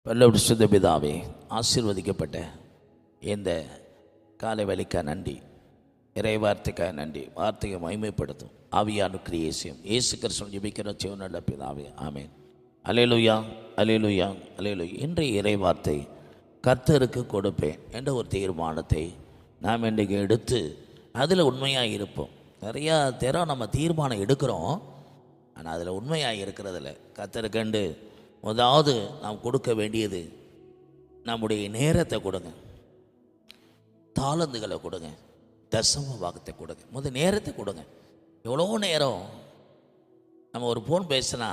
பல்லவர் சுத்த பிதாவே, ஆசீர்வதிக்கப்பட்ட இந்த காலை வேலைக்காக நன்றி, இறை வார்த்தைக்காக நன்றி. வார்த்தையை மகிமைப்படுத்தும் ஆவியான கிரியேசியம் இயேசு கிறிஸ்துவின் ஜெபிக்கிற சிவனல்ல பிதாவே, ஆமேன். அல்லேலூயா, அல்லேலூயா, அல்லேலூயா. இன்றைய இறை வார்த்தை கர்த்தருக்கு கொடுப்பேன் என்ற ஒரு தீர்மானத்தை நாம் இன்றைக்கு எடுத்து அதில் உண்மையாக இருப்போம். நிறையா தரம் நம்ம தீர்மானம் எடுக்கிறோம், ஆனால் அதில் உண்மையாக இருக்கிறதில்ல. கர்த்தருக்கண்டு முதலாவது நாம் கொடுக்க வேண்டியது நம்முடைய நேரத்தை கொடுங்க, தாளந்துகளை கொடுங்க, தசம பாகத்தை கொடுங்க. முதல் நேரத்தை கொடுங்க. எவ்வளோ நேரம் நம்ம ஒரு ஃபோன் பேசினா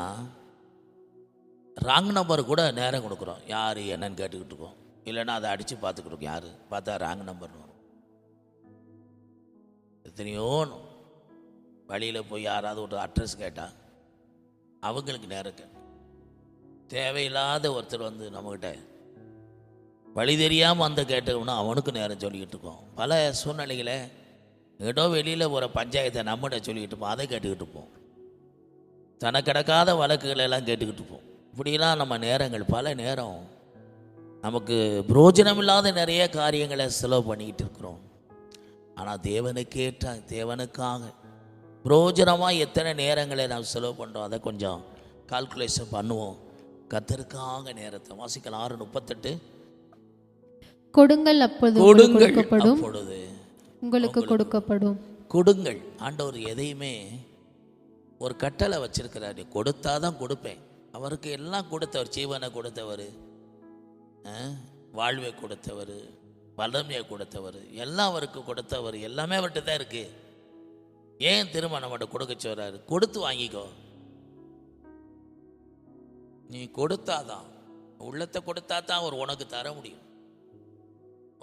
ராங் நம்பர் கூட நேரம் கொடுக்குறோம். யார் என்னன்னு கேட்டுக்கிட்டு இருக்கோம், இல்லைன்னா அதை அடித்து பார்த்துக்கிட்டு இருக்கோம். யார் பார்த்தா ராங் நம்பர்னு வரும். எத்தனையோ வழியில் போய் யாராவது ஒரு அட்ரஸ் கேட்டால் அவங்களுக்கு நேரம் தேவையில்லாத ஒருத்தர் வந்து நம்மக்கிட்ட வழி தெரியாமல் வந்து கேட்டோம்னா அவனுக்கு நேரம் சொல்லிக்கிட்டு இருக்கோம். பல சூழ்நிலைகளை ஏதோ வெளியில் ஒரு பஞ்சாயத்தை நம்மகிட்ட சொல்லிக்கிட்டு இருப்போம், அதை கேட்டுக்கிட்டு இருப்போம். தனக்கு கிடக்காத வழக்குகளை எல்லாம் கேட்டுக்கிட்டு இருப்போம். இப்படிலாம் நம்ம நேரங்கள் பல நேரம் நமக்கு புரோஜனம் இல்லாத நிறைய காரியங்களை செலவு பண்ணிக்கிட்டு இருக்கிறோம். ஆனால் தேவனுக்காக புரோஜனமாக எத்தனை நேரங்களை நாம் செலவு பண்ணுறோம், அதை கொஞ்சம் கால்குலேஷன் பண்ணுவோம். கர்த்தருக்காக நேரத்தை வாசிக்கலாம். 6:38. கொடுங்கள், அப்பொழுது உங்களுக்கு கொடுக்கப்படும். கொடுங்கள். ஆண்டவர் எதையுமே ஒரு கட்டளை வச்சிருக்கிறார். நீ கொடுத்தாதான் கொடுப்பேன். அவருக்கு எல்லாம் கொடுத்தவர், ஜீவனை கொடுத்தவர், வாழ்வை கொடுத்தவர், வல்லமையை கொடுத்தவர், எல்லாம் அவருக்கு கொடுத்தவர். எல்லாமே அவர்கிட்ட தான் இருக்கு. ஏன் திரும்ப நம்மகிட்ட கொடுக்க சொல்றாரு? கொடுத்து வாங்கிக்கோ. நீ கொடுத்தாதான், உள்ளத்தை கொடுத்தா தான் அவர் உனக்கு தர முடியும்.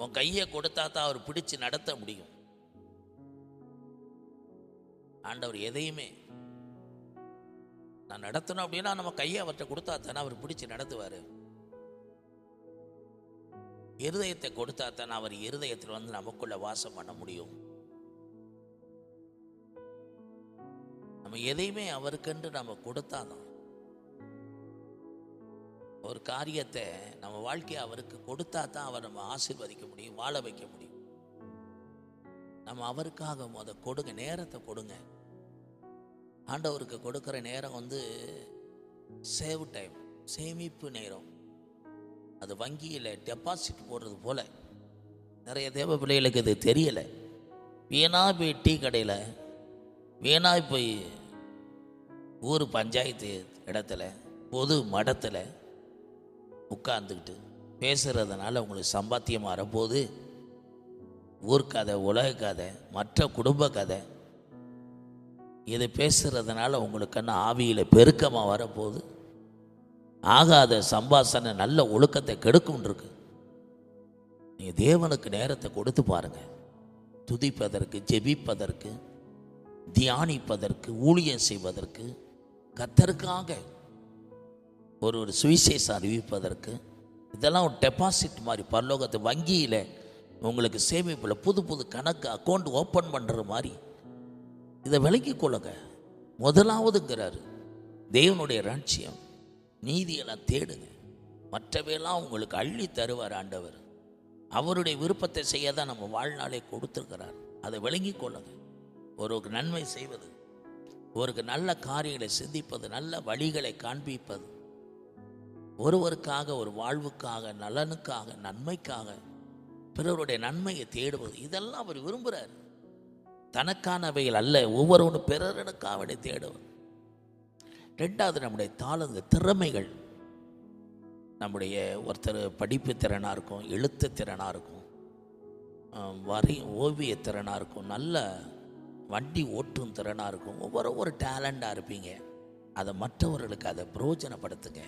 உன் கையை கொடுத்தா தான் அவர் பிடிச்சு நடத்த முடியும். ஆண்டவர் எதையுமே நான் நடத்தணும் அப்படின்னா நம்ம கையை அவர்கிட்ட கொடுத்தா தானே அவர் பிடிச்சு நடத்துவார். இருதயத்தை கொடுத்தா தானே அவர் இருதயத்தில் வந்து நமக்குள்ள வாசம் பண்ண முடியும். நம்ம எதையுமே அவருக்கென்று நம்ம கொடுத்தாதான் ஒரு காரியத்தை நம்ம வாழ்க்கையை அவருக்கு கொடுத்தா தான் அவர் நம்ம ஆசீர்வதிக்க முடியும், வாழ வைக்க முடியும். நம்ம அவருக்காக கொடுங்க, நேரத்தை கொடுங்க. ஆண்டவருக்கு கொடுக்குற நேரம் வந்து சேவ் டைம், சேமிப்பு நேரம். அது வங்கியில் டெபாசிட் போடுறது போல. நிறைய தேவ பிள்ளைகளுக்கு இது தெரியலை. வீணாக போய் டீ கடையில், வீணாக போய் ஊர் பஞ்சாயத்து இடத்துல, பொது மடத்தில் உட்கார்ந்துக்கிட்டு பேசுகிறதுனால உங்களுக்கு சம்பாத்தியம் வரப்போது. ஊர்க்கதை, உலக கதை, மற்ற குடும்ப கதை, இதை பேசுகிறதுனால உங்களுக்கு ஆவியில் பெருக்கமாக வரப்போகுது. ஆகாத சம்பாஷணை நல்ல ஒழுக்கத்தை கெடுக்கும் இருக்கு. நீங்கள் தேவனுக்கு நேரத்தை கொடுத்து பாருங்கள். துதிப்பதற்கு, ஜெபிப்பதற்கு, தியானிப்பதற்கு, ஊழியம் செய்வதற்கு, கர்த்தருக்காக ஒரு சுவிசேஷம் அறிவிப்பதற்கு, இதெல்லாம் ஒரு டெபாசிட் மாதிரி. பரலோகத்து வங்கியில் உங்களுக்கு சேமிப்பில் புது புது கணக்கு அக்கௌண்ட் ஓப்பன் பண்ணுற மாதிரி. இதை விளங்கிக் கொள்ளுங்க. முதலாவதுங்கிறாரு தேவனுடைய ராஜ்யம், நீதியெல்லாம் தேடுங்க, மற்றவையெல்லாம் உங்களுக்கு அள்ளி தருவார் ஆண்டவர். அவருடைய விருப்பத்தை செய்ய தான் நம்ம வாழ்நாளை கொடுத்துருக்கிறார். அதை விளங்கிக் கொள்ளுங்க. ஒருவருக்கு நன்மை செய்வது, ஒருக்கு நல்ல காரியங்களை சிந்திப்பது, நல்ல வழிகளை காண்பிப்பது, ஒருவருக்காக, ஒரு வாழ்வுக்காக, நலனுக்காக, நன்மைக்காக, பிறருடைய நன்மையை தேடுவது, இதெல்லாம் அவர் விரும்புகிறார். தனக்கானவைகள் அல்ல, ஒவ்வொருவனும் பிறருக்காக தேடுவது. ரெண்டாவது, நம்முடைய தாளந்து, திறமைகள். நம்முடைய ஒருத்தர் படிப்பு திறனாக இருக்கும், எழுத்து திறனாக இருக்கும், ஓவிய திறனாக இருக்கும், நல்ல வண்டி ஓட்டும் திறனாக இருக்கும். ஒரு டேலண்டாக இருப்பீங்க. அதை மற்றவர்களுக்கு அதை பிரயோஜனப்படுத்துங்க.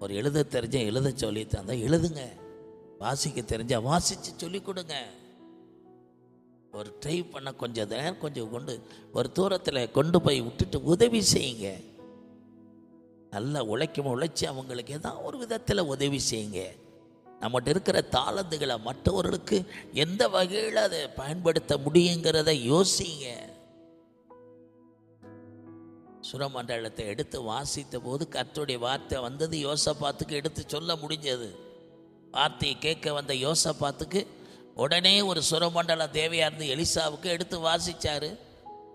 ஒரு எழுத தெரிஞ்ச எழுத சொல்லி தந்தால் எழுதுங்க. வாசிக்க தெரிஞ்சால் வாசித்து சொல்லி கொடுங்க. ஒரு ட்ரை பண்ண கொஞ்சம் நேரம் கொஞ்சம் கொண்டு ஒரு தூரத்தில் கொண்டு போய் விட்டுட்டு உதவி செய்யுங்க. நல்லா உழைச்சி அவங்களுக்கு ஏதாவது ஒரு விதத்தில் உதவி செய்யுங்க. நம்மகிட்ட இருக்கிற தாளந்துகளை மற்றவர்களுக்கு எந்த வகையில் அதை பயன்படுத்த முடியுங்கிறத யோசிங்க. சுரமண்டலத்தை எடுத்து வாசித்த போது கர்த்தருடைய வார்த்தை வந்தது. யோசபாத்துக்கு எடுத்து சொல்ல முடிஞ்சது. வார்த்தையை கேட்க வந்த யோசபாத்துக்கு உடனே ஒரு சுரமண்டலம் தேவையாக இருந்து எலிசாவுக்கு எடுத்து வாசித்தார்.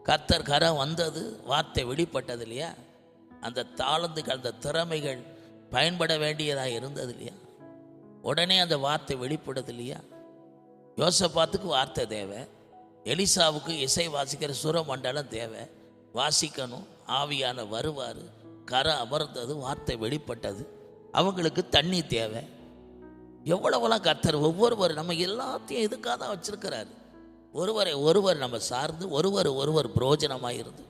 கர்த்தர் கரம் வந்தது, வார்த்தை வெளிப்பட்டது இல்லையா? அந்த தாளந்துகள், அந்த திறமைகள் பயன்பட வேண்டியதாக இருந்தது இல்லையா? உடனே அந்த வார்த்தை வெளிப்படுது இல்லையா? யோசபாத்துக்கு வார்த்தை தேவை, எலிசாவுக்கு இசை வாசிக்கிற சுரமண்டலம் தேவை. வாசிக்கணும், ஆவியான வருவார், கரம் அமர்ந்தது, வார்த்தை வெளிப்பட்டது. அவங்களுக்கு தண்ணி தேவை. எவ்வளவெல்லாம் கர்த்தர் ஒவ்வொருவர் நம்ம எல்லாத்தையும் இதுக்காக தான் வச்சிருக்கிறாரு. ஒருவர் நம்ம சார்ந்து ஒருவர் புரோஜனமாக இருந்து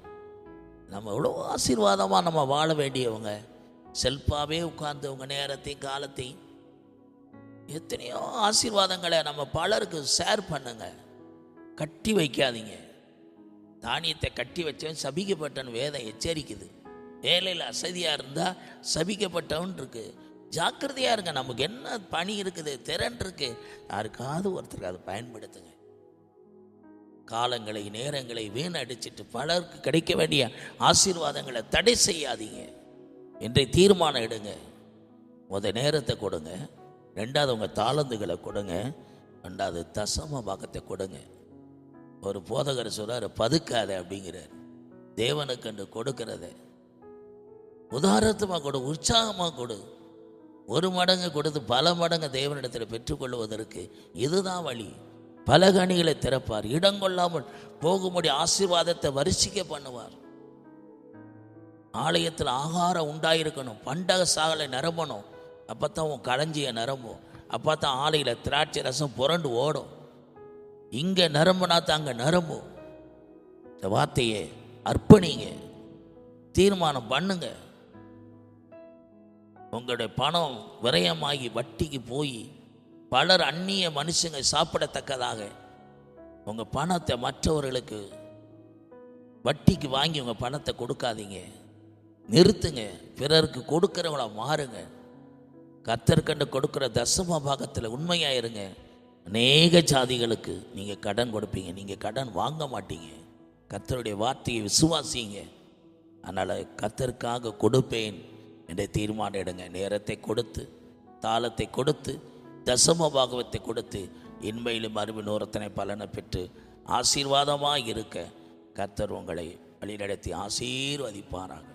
நம்ம எவ்வளோ ஆசீர்வாதமாக நம்ம வாழ வேண்டியவங்க. செல்ஃபாகவே உட்கார்ந்தவங்க நேரத்தையும் காலத்தையும் எத்தனையோ ஆசீர்வாதங்களை நம்ம பலருக்கு ஷேர் பண்ணுங்க. கட்டி வைக்காதீங்க. தானியத்தை கட்டி வச்சவன் சபிக்கப்பட்டவன் வேதம் எச்சரிக்குது. வேலையில் அசதியாக இருந்தால் சபிக்கப்பட்டவன் இருக்கு. ஜாக்கிரதையாக இருங்க. நமக்கு என்ன பணி இருக்குது, திறன் இருக்கு, யாருக்காவது ஒருத்தருக்கு அதை பயன்படுத்துங்க. காலங்களை நேரங்களை வீணடிச்சிட்டு பலருக்கு கிடைக்க வேண்டிய ஆசீர்வாதங்களை தடை செய்யாதீங்க. இன்றைய தீர்மானம் எடுங்க. நேரத்தை கொடுங்க, ரெண்டாவது உங்கள் தாளந்துகளை கொடுங்க, ரெண்டாவது தசம பாகத்தை கொடுங்க. ஒரு போதகர் சொல்றார், பதுக்காத அப்படிங்கிறார். தேவனுக்கு என்று கொடுக்கிறத உதாரணமாக கொடு, உற்சாகமாக கொடு. ஒரு மடங்கு கொடுத்து பல மடங்கு தேவனிடத்தில் பெற்றுக்கொள்வதற்கு இதுதான் வழி. பல கனிகளை திறப்பார், இடங்கொள்ளாமல் போகும்படி ஆசீர்வாதத்தை வரிசிக்க பண்ணுவார். ஆலயத்தில் ஆகாரம் உண்டாயிருக்கணும், பண்டக சாகலை நிரம்பணும், அப்போ தான் உன் களஞ்சிய நிரம்பும், அப்போ தான் ஆலையில் திராட்சை ரசம் புரண்டு ஓடும். இங்கே நிரம்புனா தான் அங்கே நிரம்பும். இந்த வார்த்தையை அர்ப்பணிங்க, தீர்மானம் பண்ணுங்க. உங்களுடைய பணம் விரயமாகி வட்டிக்கு போய் பலர் அந்நிய மனுஷங்க சாப்பிடத்தக்கதாக உங்கள் பணத்தை மற்றவர்களுக்கு வட்டிக்கு வாங்கி உங்கள் பணத்தை கொடுக்காதீங்க. நிறுத்துங்க. பிறருக்கு கொடுக்குறவங்கள மாறுங்க. கர்த்தர்கண்டு கொடுக்குற தசம பாகத்தில் உண்மையாக இருங்க. அநேக ஜாதிகளுக்கு நீங்கள் கடன் கொடுப்பீங்க, நீங்கள் கடன் வாங்க மாட்டீங்க. கர்த்தருடைய வார்த்தையை விசுவாசிங்க. அதனால் கர்த்தருக்காக கொடுப்பேன் என்ற தீர்மானம் எடுங்க. நேரத்தை கொடுத்து, தாளத்தை கொடுத்து, தசம பாகவத்தை கொடுத்து, இன்மையிலும் அறிவின் ஓரத்தனை பலனை பெற்று ஆசீர்வாதமாக இருக்க கர்த்தர் உங்களை வழிநடத்தி ஆசீர்வதிப்பாராக.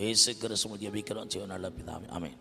இயேசு கிறிஸ்துவின் ஜெபிக்கிறோம் ஜீவனுள்ள பிதாவே, ஆமென்.